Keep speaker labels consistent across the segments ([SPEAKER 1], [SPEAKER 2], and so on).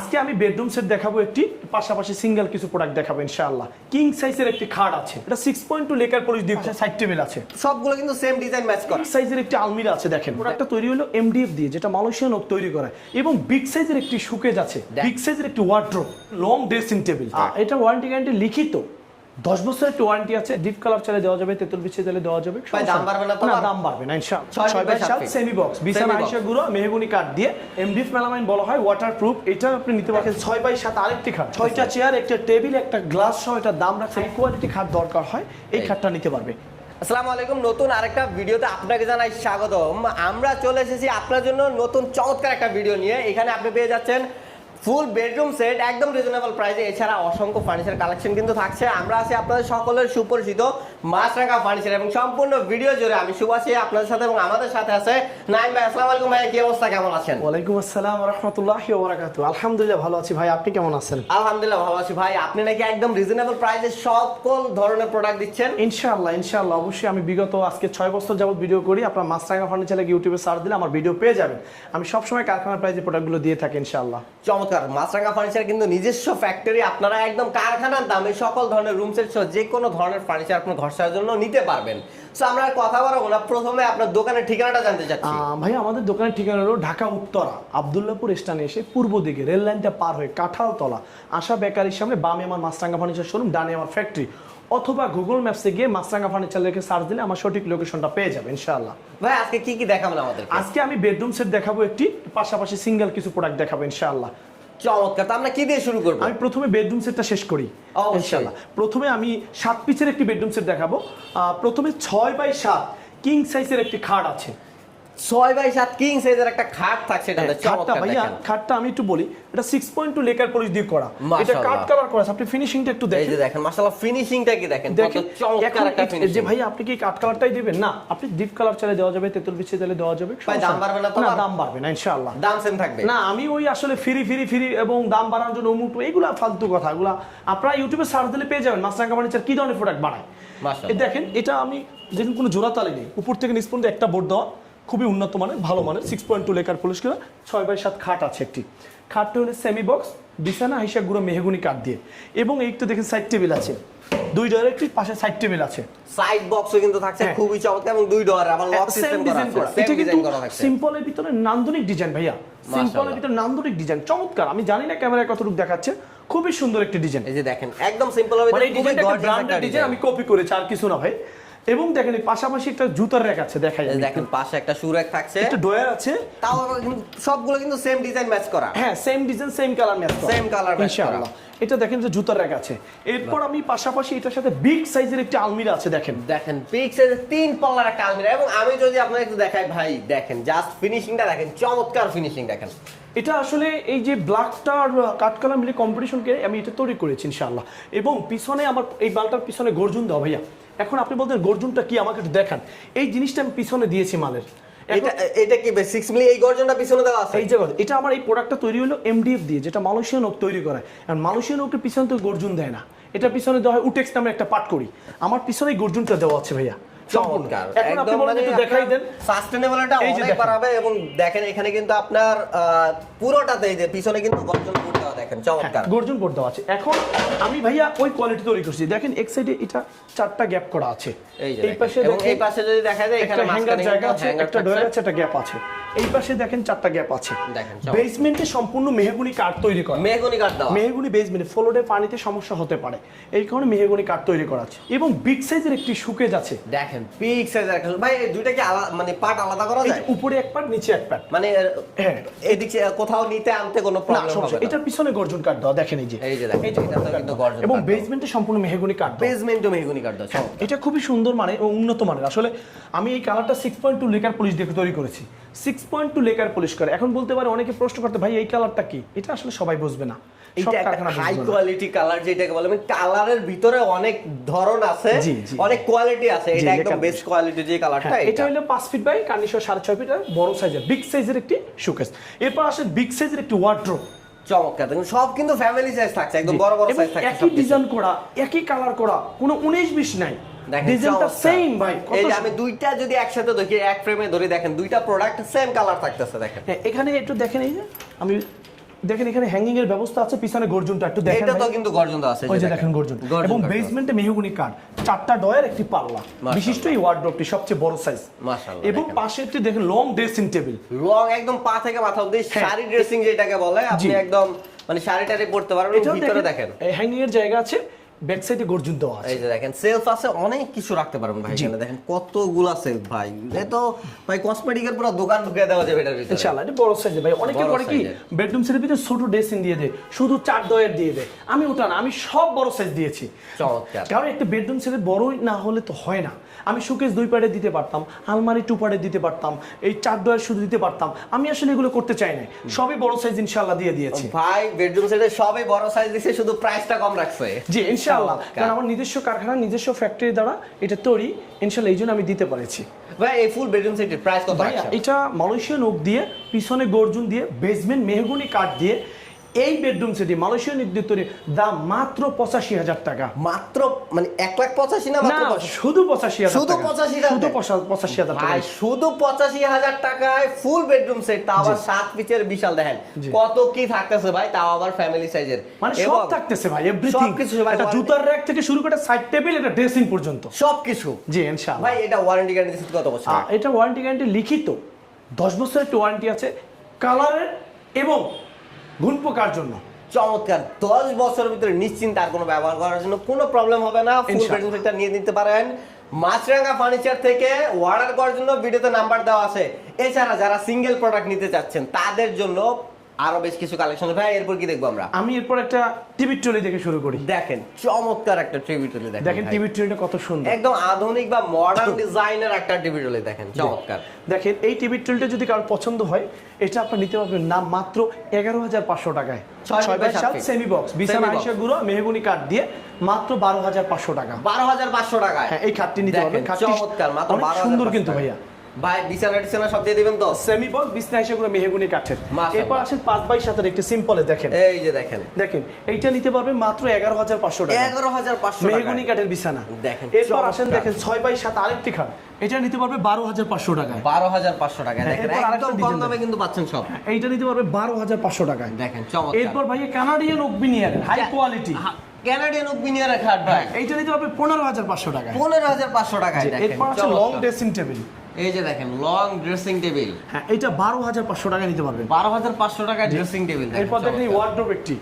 [SPEAKER 1] আজকে আমি bedroom set দেখাবো একটি, পাশাপাশি সিঙ্গেল কিছু প্রোডাক্ট দেখাবো ইনশাআল্লাহ। কিং সাইজের একটি খাট আছে, এটা 6.2 লেকার পলিশ দিয়ে সাইড টেবিল আছে,
[SPEAKER 2] সবগুলো কিন্তু সেম ডিজাইন ম্যাচ করা।
[SPEAKER 1] সাইজের একটি আলমিরা আছে দেখেন, প্রোডাক্টটা তৈরি হলো এমডিএফ দিয়ে, যেটা মালয়েশিয়ান ওক তৈরি করা, এবং বিগ সাইজের একটি শোকেজ আছে, বিগ সাইজের একটি ওয়ার্ড্রোব, লং ড্রেসিং টেবিল। এটা ওয়ারেন্টি গ্যারান্টি লিখিত 10 বছরের একটা ওয়ারেন্টি আছে। ডিপ কালার চাইলে দেওয়া যাবে, তেতুল বিছিয়ে চাইলে দেওয়া যাবে।
[SPEAKER 2] দাম বাড়বে না তো?
[SPEAKER 1] না, দাম বাড়বে না ইনশাআল্লাহ। 6x7 সেমি বক্স, বিছানা আয়শা গুঁড়ো মেহগনি কাঠ দিয়ে এমডিএফ মেলামাইন বলা হয়, ওয়াটারপ্রুফ। এটা আপনি নিতে পারেন। 6x7 আরেকটি খাট, 6টা চেয়ার, একটা টেবিল, একটা গ্লাস সহ এটা দাম রাখছে। হাই কোয়ালিটি খাট দরকার হয়, এই খাটটা নিতে পারবে।
[SPEAKER 2] আসসালামু আলাইকুম, নতুন আরেকটা ভিডিওতে আপনাকে জানাই স্বাগতম। আমরা চলে এসেছি আপনার জন্য নতুন চমৎকার একটা ভিডিও নিয়ে। এখানে আপনি পেয়ে যাচ্ছেন ফুল বেডরুম সেট একদম রিজনেবল প্রাইসে। এছাড়া অসংখ্য ফার্নিচার কালেকশন কিন্তু থাকছে। আমরা আছি আপনাদের সকলের সুপরিচিত মাছরাঙা ফার্নিচার, এবং সম্পূর্ণ ভিডিও জুড়ে আমি শুভাশী আপনাদের সাথে, এবং আমাদের সাথে আছে নাইম ভাই। আসসালামু আলাইকুম ভাই, কি অবস্থা, কেমন আছেন?
[SPEAKER 1] ওয়ালাইকুম আসসালাম ওয়া রাহমাতুল্লাহি ওয়া বারাকাতুহু। আলহামদুলিল্লাহ ভালো আছি ভাই, আপনি কেমন আছেন?
[SPEAKER 2] আলহামদুলিল্লাহ ভালো আছি ভাই। আপনি নাকি একদম রিজনেবল প্রাইসে সকল ধরনের প্রোডাক্ট দিচ্ছেন?
[SPEAKER 1] ইনশাআল্লাহ ইনশাআল্লাহ, অবশ্যই। আমি বিগত আজকে 6 বছর যাবত ভিডিও করি। আপনার মাছরাঙা ফার্নিচার লাগে ইউটিউবে সার্চ দিলে আমার ভিডিও পেয়ে যাবেন। আমি সবসময় কারখানার প্রাইসে প্রোডাক্টগুলো দিয়ে থাকি ইনশাআল্লাহ।
[SPEAKER 2] চমৎকার। মাছরাঙা ফার্নিচার কিন্তু নিজস্ব ফ্যাক্টরি, আপনারা একদম কারখানার দামে সকল ধরনের রুম সেট সহ যে কোনো ধরনের ফার্নিচার আপনার ঘর সাজানোর জন্য নিতে পারবেন। সো আমরা কথা বলবো না, প্রথমে আপনার দোকানের ঠিকানাটা জানতে চাচ্ছি।
[SPEAKER 1] ভাই, আমাদের দোকানের ঠিকানা হলো ঢাকা উত্তরা আব্দুল্লাহপুর স্টেশনে এসে পূর্ব দিকে রেল লাইনটা পার হয়ে কাঁঠালতলা আশা বেকারির সামনে বামে আমার মাছরাঙা ফার্নিচার শোরুম, ডানে আমার ফ্যাক্টরি, অথবা গুগল ম্যাপসে গিয়ে মাছরাঙা ফার্নিচার লিখে সার্চ দিলে আমার সঠিক লোকেশনটা পেয়ে যাবে ইনশাআল্লাহ।
[SPEAKER 2] ভাই আজকে কি কি দেখাবেন আমাদের?
[SPEAKER 1] আজকে আমি বেডরুম সেট দেখাবো একটি, পাশাপাশি সিঙ্গেল কিছু প্রোডাক্ট দেখাবো ইনশাআল্লাহ।
[SPEAKER 2] চমৎকার। তো আমরা কি দিয়ে শুরু করব?
[SPEAKER 1] আমি প্রথমে বেডরুম সেটটা শেষ করি ইনশাআল্লাহ। প্রথমে আমি 7 পিসের একটি বেডরুম সেট দেখাবো। প্রথমে 6x7 কিং সাইজের একটি খাট আছে,
[SPEAKER 2] 6x7 কিং সাইজের একটা খাট থাকছে। এটা চমৎকার।
[SPEAKER 1] ভাইয়া খাটটা আমি একটু বলি, এটা 6.2 লেকার পলিশ দিয়ে করা, এটা কাট
[SPEAKER 2] মাশাআল্লাহ।
[SPEAKER 1] কালার করা আছে। আপনি ফিনিশিংটা একটু দেখেন,
[SPEAKER 2] এই যে দেখেন মাশাআল্লাহ, ফিনিশিংটা কি দেখেন, কত চমৎকার একটা ফিনিশিং।
[SPEAKER 1] যে ভাই আপনি কি কাট কালারটাই দিবেন? না, আপনি ডিপ কালার চাইলে দেওয়া যাবে, তেতুল বিছিয়ে চাইলে দেওয়া যাবে।
[SPEAKER 2] ভাই দাম বাড়বে না তো?
[SPEAKER 1] না, দাম বাড়বে না ইনশাআল্লাহ।
[SPEAKER 2] দাম সেম থাকবে? না,
[SPEAKER 1] আমি ওই আসলে ফ্রি এবং দাম বাড়ানোর জন্য অমুক এইগুলা ফালতু কথা, এগুলা আপনারা ইউটিউবে সার্চ দিলে পেয়ে যাবেন মাছরাঙা ফার্নিচার কি ধরনের প্রোডাক্ট বানায়।
[SPEAKER 2] মাশাআল্লাহ।
[SPEAKER 1] দেখেন, এটা আমি যেদিন কোনো জোড়া তালি নেই, উপর থেকে নিচ পর্যন্ত একটা বোর্ড দেওয়া, খুবই উন্নত মানের, ভালো মানের, 6.2 লেকার পলিশ করা 6x7 খাট আছে একটি। খাটটা হলো সেমি বক্স, বিছানা আয়শা গুঁড়ো মেহগনি কাঠ দিয়ে, এবং এই তো দেখেন সাইড টেবিল আছে, 2 ডয়ারের একটি পাশে সাইড টেবিল আছে।
[SPEAKER 2] সাইড বক্সও কিন্তু থাকছে খুবই চমৎকার, এবং 2 ডোর আবার লক সিস্টেম করা আছে।
[SPEAKER 1] এটা কিন্তু সিম্পলের ভিতরে নান্দনিক ডিজাইন ভাইয়া, সিম্পলের ভিতরে নান্দনিক ডিজাইন, চমৎকার। আমি জানি না ক্যামেরায় কতটুকু দেখাচ্ছে, খুবই সুন্দর একটি ডিজাইন।
[SPEAKER 2] এই যে দেখেন একদম সিম্পল হবে,
[SPEAKER 1] মানে এই ডিজাইনটা একটা ব্র্যান্ডেড ডিজাইন, আমি কপি করেছি, আর কিছু না ভাই। এবং দেখেন পাশাপাশি একটা জুতার র‍্যাক আছে, দেখাই যায়।
[SPEAKER 2] দেখেন পাশে একটা শু র‍্যাক থাকছে,
[SPEAKER 1] একটা ডয়ার আছে,
[SPEAKER 2] তাও কিন্তু সবগুলো কিন্তু সেম ডিজাইন ম্যাচ করা।
[SPEAKER 1] হ্যাঁ, same design same colour match করা,
[SPEAKER 2] সেম কালার ম্যাচ করা।
[SPEAKER 1] এটা দেখেন যে জুতার র‍্যাক আছে। এরপর আমি পাশাপাশি এটার সাথে বিগ সাইজের একটা আলমিরা আছে, দেখেন
[SPEAKER 2] বিগ সাইজের 3 পাল্লার একটা আলমিরা। এবং আমি যদি আপনাকে একটু দেখাই ভাই, দেখেন জাস্ট ফিনিশিংটা দেখেন, চমৎকার ফিনিশিং দেখেন।
[SPEAKER 1] এটা আসলে এই যে ব্ল্যাকটা আর কাঠ কালার মিলে কম্পিটিশনকে আমি এটা তৈরি করেছি ইনশাআল্লাহ। এবং পিছনে আমার এই বালটার পিছনে গর্জন দেওয়া ভাইয়া। এখন আপনি বলতেন গর্জনটা কি, আমাকে একটু দেখান। এই জিনিসটা আমি পিছনে দিয়েছি মালের।
[SPEAKER 2] এটা কি 6 মিলি এই গর্জনটা পিছনে দেওয়া আছে?
[SPEAKER 1] এই যে এটা আমার এই প্রোডাক্টটা তৈরি হলো এমডিএফ দিয়ে, যেটা মালয়েশিয়ান ওক তৈরি করে। আর মালয়েশিয়ান ওকের পিছনে তো গর্জন দেয় না, এটা পিছনে দেওয়া হয় উটেক্স নামে একটা পাট করি, আমার পিছনে গর্জনটা দেওয়া আছে ভাইয়া।
[SPEAKER 2] চমৎকার।
[SPEAKER 1] এখন আপনি বলেন একটু দেখাই দেন,
[SPEAKER 2] সাস্টেনেবলটা অনেক বাড়াবে। এবং দেখেন এখানে কিন্তু আপনার পুরোটাতে এই যে পিছনে কিন্তু গর্জন বোর্ড দেওয়া, দেখেন চমৎকার
[SPEAKER 1] গর্জন বোর্ড দেওয়া আছে। এখন আমি ভাইয়া ওই কোয়ালিটি তৈরি করছি, দেখেন এক সাইডে এটা 4টা গ্যাপ করা আছে,
[SPEAKER 2] এই পাশে, এবং এই পাশে যদি দেখা যায় এখানে
[SPEAKER 1] হ্যাঙ্গার জায়গা আছে, একটা ডয়ার আছে, একটা গ্যাপ আছে। এই পাশে দেখেন 4টা গ্যাপ আছে।
[SPEAKER 2] দেখেন
[SPEAKER 1] বেসমেন্টে সম্পূর্ণ মেহগনি কাঠ তৈরি করা,
[SPEAKER 2] মেহগনি কাঠ দেওয়া।
[SPEAKER 1] মেহগনি বেসমেন্টে ফ্লোরে পানিতে সমস্যা হতে পারে, এই কারণে মেহগনি কাঠ তৈরি করা আছে। এবং বিগ সাইজের একটি শোকেজ আছে,
[SPEAKER 2] দেখেন বিগ সাইজের একটা। ভাই এই দুইটা কি মানে পার্ট আলাদা করা যায়?
[SPEAKER 1] উপরে এক পার্ট, নিচে এক পার্ট,
[SPEAKER 2] মানে
[SPEAKER 1] হ্যাঁ,
[SPEAKER 2] এদিকে কোথাও নিতে আনতে কোনো প্রবলেম হবে না।
[SPEAKER 1] এটার পিছনে গর্জন কাঠ দেওয়া, দেখেন এই যে
[SPEAKER 2] দেখেন এটা তো কিন্তু গর্জন।
[SPEAKER 1] এবং বেসমেন্টে সম্পূর্ণ মেহগনি কাঠ,
[SPEAKER 2] বেসমেন্টও মেহগনি কাঠ দেওয়া।
[SPEAKER 1] এটা খুবই সুন্দর মানে ও উন্নত মানের। আসলে আমি এই কালারটা 6.2 লেকার পলিশ দিয়ে তৈরি করেছি, 6.2 লেকার পলিশ করে। এখন বলতে পারে অনেকে প্রশ্ন করতে, ভাই এই কালারটা কি? এটা আসলে সবাই বুঝবে না,
[SPEAKER 2] এটা একটা হাই কোয়ালিটি কালার যেটাকে বলে। মানে কালারের ভিতরে অনেক ধরন আছে, অনেক কোয়ালিটি আছে। এটা একদম বেস্ট কোয়ালিটি যে কালারটা।
[SPEAKER 1] এটা হলো 5 ফিট বাই 6.5 ফিট বড় সাইজের বিগ সাইজের একটি শোকেস। এরপর আসে বিগ সাইজের একটি ওয়ার্ড্রোব,
[SPEAKER 2] চমৎকার। দেখুন সব কিন্তু ফ্যামিলি সাইজ থাকছে, একদম বড় বড় সাইজ থাকছে,
[SPEAKER 1] একই ডিজাইন করা, একই কালার করা, কোনো 19-20 নাই, ডিজাইনটা সেম ভাই।
[SPEAKER 2] এই যে আমি দুইটা যদি একসাথে দেখি, এক ফ্রেমে ধরে দেখেন দুইটা প্রোডাক্ট সেম কালার থাকতেছে, দেখেন।
[SPEAKER 1] এখানে একটু দেখেন, এই যে আমি দেখেন এখানে হ্যাঙ্গিং এর ব্যবস্থা আছে, পিছনে গর্জনটা একটু দেখেন।
[SPEAKER 2] এটা তো কিন্তু গর্জন তো আছে,
[SPEAKER 1] ওই যে দেখেন গর্জন, এবং বেসমেন্টে মেহগনি কাঠ, 4টা ডয়ার একটি পাল্লা বিশিষ্ট এই ওয়ার্ডরোবটি সবচেয়ে বড় সাইজ
[SPEAKER 2] মাশাআল্লাহ।
[SPEAKER 1] এবং পাশে একটি দেখেন লং ড্রেসিং টেবিল,
[SPEAKER 2] লং একদম পা থেকে মাথা অবধি শাড়ি ড্রেসিং যেটাকে বলে, আপনি একদম মানে শাড়িটারে পড়তে পারবেন। ভিতরে দেখেন
[SPEAKER 1] হ্যাঙ্গিং এর জায়গা আছে, ব্যাক সাইডে গর্জন দেওয়া আছে।
[SPEAKER 2] এই যে দেখেন সেলফ আছে, অনেক কিছু রাখতে পারবেন ভাই এখানে। দেখেন কতগুলো সেলফ ভাই, এটা তো ভাই কসমেটিকের পুরো দোকান ঢুকিয়ে দেওয়া যাবে এটার ভিতরে।
[SPEAKER 1] ইনশাআল্লাহ এটা বড় সাইজে ভাই। অনেকে করে কি বেডরুম সেটের ভিতরে ছোট ড্রেসিং দিয়ে দেয়, শুধু 4 ডয়ার দিয়ে দেয়। আমি ওটা না, আমি সব বড় সাইজ দিয়েছি।
[SPEAKER 2] চমৎকার।
[SPEAKER 1] কারণ একটা বেডরুম সেটের বড়ই না হলে তো হয় না। আমি শোকেস 2 পার্টে দিতে পারতাম, আলমারি 2 পার্টে দিতে পারতাম, এই 4 ডয়ার শুধু দিতে পারতাম। আমি আসলে এগুলো করতে চাই না, সবই বড় সাইজ ইনশাআল্লাহ দিয়ে দিয়েছি
[SPEAKER 2] ভাই। বেডরুম সেটে সবই বড় সাইজ দিয়েছে, শুধু প্রাইসটা কম রাখছে।
[SPEAKER 1] জি ইনশাআল্লাহ, কারণ আমার নিজস্ব কারখানা, নিজস্ব ফ্যাক্টরি দ্বারা এটা তৈরি, ইনশাআল্লাহ এই জন্য আমি দিতে পেরেছি।
[SPEAKER 2] ভাই এই ফুল বেডরুম সেটের প্রাইস কত আছে?
[SPEAKER 1] এটা মালয়েশিয়ান ওক দিয়ে, পিছনে গর্জন দিয়ে, বেসমেন্ট মেহগনি কাঠ দিয়ে এই বেডরুম সেটি মালয়েশিয়ান ওক দিয়ে তৈরি, দাম মাত্র 85,000 টাকা।
[SPEAKER 2] মাত্র মানে 1,85,000 না মাত্র
[SPEAKER 1] শুধু 85,000
[SPEAKER 2] শুধু 85,000
[SPEAKER 1] শুধু 85,000 টাকা
[SPEAKER 2] ভাই, শুধু 85,000 টাকায় ফুল বেডরুম সেট, তাও আবার 7 পিচের বিশাল। দেখেন কত কি থাকতেছে ভাই, তাও আবার ফ্যামিলি সাইজের,
[SPEAKER 1] মানে সব থাকতেছে ভাই, এভরিথিং। এটা জুতার র‍্যাক থেকে শুরু করে সাইড টেবিল, এটা ড্রেসিং পর্যন্ত
[SPEAKER 2] সবকিছু।
[SPEAKER 1] জি ইনশাআল্লাহ।
[SPEAKER 2] ভাই এটা ওয়ারেন্টি গ্যারান্টি কত বছর?
[SPEAKER 1] এটা ওয়ারেন্টি গ্যারান্টি লিখিত 10 বছরের একটা ওয়ারেন্টি আছে, কালারের এবং ঘুণ পোকার জন্য।
[SPEAKER 2] চমৎকার। 10 বছরের ভিতরে নিশ্চিন্তে আর কোনো ব্যবহার করার জন্য কোনো প্রবলেম হবে না। ফুল বেডরুম সেটটা নিয়ে নিতে পারেন মাছরাঙ্গা ফার্নিচার থেকে। অর্ডার করার জন্য ভিডিওতে নাম্বার দেওয়া আছে। এছাড়া যারা সিঙ্গেল প্রোডাক্ট নিতে চাচ্ছেন তাদের জন্য আরো বেশ কিছু কালেকশন। ভাই এরপর কি দেখবো আমরা?
[SPEAKER 1] আমি এরপর একটা টিভি ট্রলি দেখে শুরু করি।
[SPEAKER 2] দেখেন চমৎকার একটা টিভি ট্রলি।
[SPEAKER 1] দেখেন টিভি ট্রলিটা কত সুন্দর,
[SPEAKER 2] একদম আধুনিক বা মডার্ন ডিজাইনের একটা টিভি ট্রলি। দেখেন চমৎকার।
[SPEAKER 1] দেখেন এই টিভি ট্রলিটা যদি কারোর পছন্দ হয়, এটা আপনি নিতে পারবেন না মাত্র 11,500 টাকায়। 6x7 সেমি বক্স, বিছানা আইসা গুঁড়ো মেহগনি কাঠ দিয়ে মাত্র 12,500 টাকা।
[SPEAKER 2] 12,500 টাকায়
[SPEAKER 1] হ্যাঁ এই খাটটি নিতে পারবেন। খাটটি
[SPEAKER 2] চমৎকার, মাত্র 12,500
[SPEAKER 1] সুন্দর কিন্তু ভাইয়া।
[SPEAKER 2] ভাই বিছানা টিছানা সব দিয়ে দিবেন তো?
[SPEAKER 1] সেমি বক্স, বিছানা আইসা গুঁড়ো মেহগনি কাঠের। এরপর আসেন 5x7 এর একটা সিম্পলে। দেখেন
[SPEAKER 2] এই যে দেখেন
[SPEAKER 1] এইটা নিতে পারবেন মাত্র 11,500 টাকা।
[SPEAKER 2] 11,500
[SPEAKER 1] মেহগনি কাঠের বিছানা।
[SPEAKER 2] দেখেন
[SPEAKER 1] এরপর আসেন দেখেন 6x7 আরেকটি খাট, এটা নিতে পারবে 12,500 টাকায়।
[SPEAKER 2] 12,500 টাকায়। দেখেন একদম কম দামে কিন্তু পাচ্ছেন সব।
[SPEAKER 1] এইটা নিতে পারবে 12,500 টাকায়।
[SPEAKER 2] দেখেন চমৎকার।
[SPEAKER 1] এরপর ভাই Canadian oak veneer high quality,
[SPEAKER 2] Canadian oak বিনিয়ারের খাট ভাই,
[SPEAKER 1] এইটা নিতে পারবে 15,500 টাকায়।
[SPEAKER 2] 15,500 টাকায়। দেখেন
[SPEAKER 1] এরপর আছে লং ড্রেসিং টেবিল।
[SPEAKER 2] এই যে দেখেন লং ড্রেসিং টেবিল।
[SPEAKER 1] হ্যাঁ এটা 12,500 টাকা নিতে পারবেন।
[SPEAKER 2] 12,500 টাকায় ড্রেসিং টেবিল।
[SPEAKER 1] এরপর দেখেন ওয়ার্ডরোব একটি।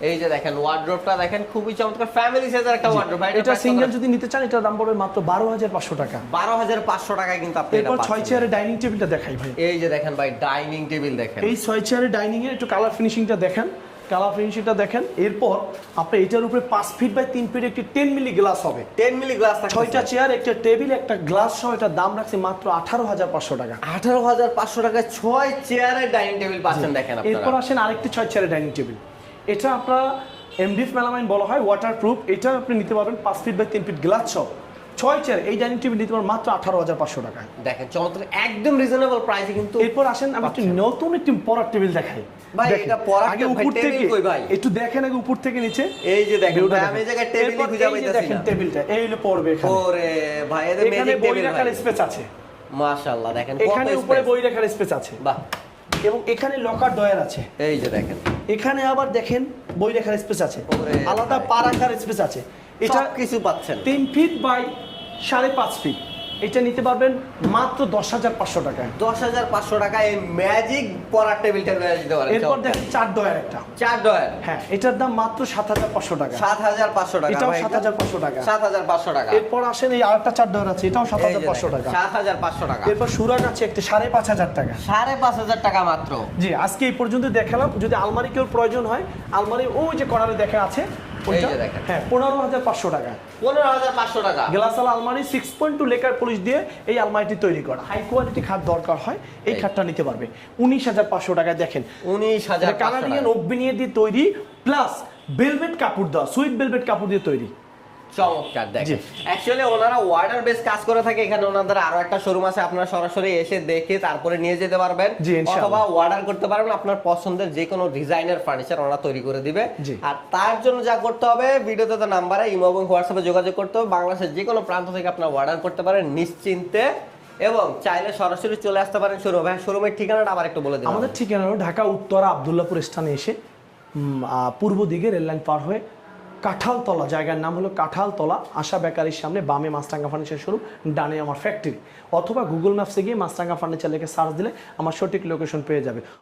[SPEAKER 2] এই যে দেখেন ওয়ার্ডরোবটা দেখেন খুবই চমৎকার, ফ্যামিলি সাইজের একটা ওয়ার্ডরোব ভাই।
[SPEAKER 1] এটা সিঙ্গেল যদি নিতে চান এটার দাম পড়বে মাত্র 12,500 টাকা।
[SPEAKER 2] 12,500 টাকায় কিন্তু আপনি এটা
[SPEAKER 1] এরপর
[SPEAKER 2] পাচ্ছেন।
[SPEAKER 1] 6 চেয়ারের ডাইনিং টেবিলটা দেখাই ভাই।
[SPEAKER 2] এই যে দেখেন ভাই ডাইনিং টেবিল। দেখেন
[SPEAKER 1] এই 6 চেয়ারের ডাইনিং এর একটু কালার ফিনিশিংটা দেখেন, কালার ফিনিশিংটা দেখেন। এরপর আপনি এটার উপরে 5 ফিট বাই 3 ফিট একটি 10 মিলি গ্লাস হবে।
[SPEAKER 2] 10 মিলি গ্লাস থাকবে।
[SPEAKER 1] 6টা চেয়ার, একটা টেবিল, একটা গ্লাস সহ এটার দাম রাখছি মাত্র 18,500 টাকা।
[SPEAKER 2] 18,500 টাকায় 6 চেয়ারের ডাইনিং টেবিল পাচ্ছেন। দেখেন আপনারা।
[SPEAKER 1] এরপর আসেন আরেকটি 6 চেয়ারের ডাইনিং টেবিল। এটা আপনারা এমডিএফ মেলামাইন বলা হয়, ওয়াটারপ্রুফ। এটা আপনি নিতে পারবেন 5 ফিট বাই 3 ফিট গ্লাস সহ 6 চেয়ার। এই ডাইনিং টেবিল নিতে পারবেন মাত্র 18,500 টাকায়।
[SPEAKER 2] দেখেন চমৎকার, একদম রিজনেবল প্রাইসে কিন্তু।
[SPEAKER 1] এরপর আসেন আমি একটু নতুন একটি পড়ার টেবিল দেখাই
[SPEAKER 2] ভাই। এটা পড়ার
[SPEAKER 1] আগে উপর থেকে একটু দেখেন, আগে উপর থেকে নিচে।
[SPEAKER 2] এই যে দেখেন ভাই আমি এই জায়গায় টেবিল খুঁজে পাইতাছি না।
[SPEAKER 1] দেখেন টেবিলটা এই হলো পড়বে এখানে।
[SPEAKER 2] ওরে ভাই এদের ম্যাজিক
[SPEAKER 1] বই
[SPEAKER 2] টেবিল
[SPEAKER 1] রাখার
[SPEAKER 2] ভাই।
[SPEAKER 1] স্পেস আছে
[SPEAKER 2] মাশাআল্লাহ। দেখেন
[SPEAKER 1] এখানে উপরে বই রাখার স্পেস আছে।
[SPEAKER 2] বাহ।
[SPEAKER 1] এবং এখানে লকার ডয়ার আছে।
[SPEAKER 2] এই যে দেখেন
[SPEAKER 1] এখানে আবার দেখেন বই রাখার স্পেস আছে,
[SPEAKER 2] ওরে
[SPEAKER 1] আলাদা পা রাখার স্পেস আছে। এটা
[SPEAKER 2] কিছু পাচ্ছেন
[SPEAKER 1] 3 ফিট বাই 5.5 ফিট। এটা নিতে পারবেন মাত্র 10,500 টাকায়।
[SPEAKER 2] 10,500 টাকায় এই ম্যাজিক পড়ার টেবিলটা নিয়ে যেতে পারেন।
[SPEAKER 1] এরপর দেখেন 4 ডয়ার একটা।
[SPEAKER 2] 4 ডয়ার।
[SPEAKER 1] হ্যাঁ এটার দাম মাত্র 7,500 টাকা।
[SPEAKER 2] 7,500 টাকা।
[SPEAKER 1] এটাও 7,500 টাকা।
[SPEAKER 2] 7,500 টাকা।
[SPEAKER 1] এরপর আসেন এই আরেকটা 4 ডয়ার আছে, এটাও 7,500 টাকা।
[SPEAKER 2] 7,500 টাকা।
[SPEAKER 1] এরপর সুরাগ আছে একটা 5,500 টাকা।
[SPEAKER 2] 5,500 টাকা মাত্র।
[SPEAKER 1] জি আজকে এই পর্যন্ত দেখালাম। যদি আলমারি কেউ প্রয়োজন হয়, আলমারি ওই যে কর্নারে দেখা আছে ওইটা। হ্যাঁ 15,500 টাকা।
[SPEAKER 2] 15,500 টাকা।
[SPEAKER 1] গ্লাসাল আলমারি 6.2 লেকার পলিশ দিয়ে এই আলমারিটি তৈরি করা। হাই কোয়ালিটি খাট দরকার হয়, এই খাটটা নিতে পারবে 19,500 টাকায়। দেখেন
[SPEAKER 2] 19,500
[SPEAKER 1] কানাডিয়ান ওক বিনিয়ার দিয়ে তৈরি, প্লাস ভেলভেট কাপড় দেওয়া, সুইট ভেলভেট কাপড় দিয়ে তৈরি।
[SPEAKER 2] চমৎকার। দেখেন অ্যাকচুয়ালি ওনারা অর্ডার বেস কাজ করে থাকে। এখানে ওনাদের আরো একটা শোরুম আছে, আপনারা সরাসরি এসে দেখে তারপরে নিয়ে যেতে পারবেন, অথবা অর্ডার করতে পারবেন। আপনার পছন্দের যে কোনো ডিজাইনের ফার্নিচার ওনারা তৈরি করে দিবে। আর তার জন্য যা করতে হবে, ভিডিওতে তো নাম্বারে ইমো এবং হোয়াটসঅ্যাপে যোগাযোগ করতে হবে। বাংলাদেশের যে কোনো প্রান্ত থেকে আপনারা অর্ডার করতে পারেন নিশ্চিন্তে, এবং চাইলে সরাসরি চলে আসতে পারেন শোরুমে। শোরুমের ঠিকানাটা আবার একটু বলে দিন।
[SPEAKER 1] আমাদের ঠিকানা হলো ঢাকা উত্তরা আব্দুল্লাহপুর স্থানে এসে পূর্ব দিকে রেললাইন পার হয়ে কাঁঠালতলা, জায়গার নাম হলো কাঁঠালতলা, আশা বেকারির সামনে বামে মাছরাঙ্গা ফার্নিচার শোরুম, ডানে আমার ফ্যাক্টরি, অথবা গুগল ম্যাপসে গিয়ে মাছরাঙ্গা ফার্নিচার লিখে সার্চ দিলে আমার সঠিক লোকেশন পেয়ে যাবে।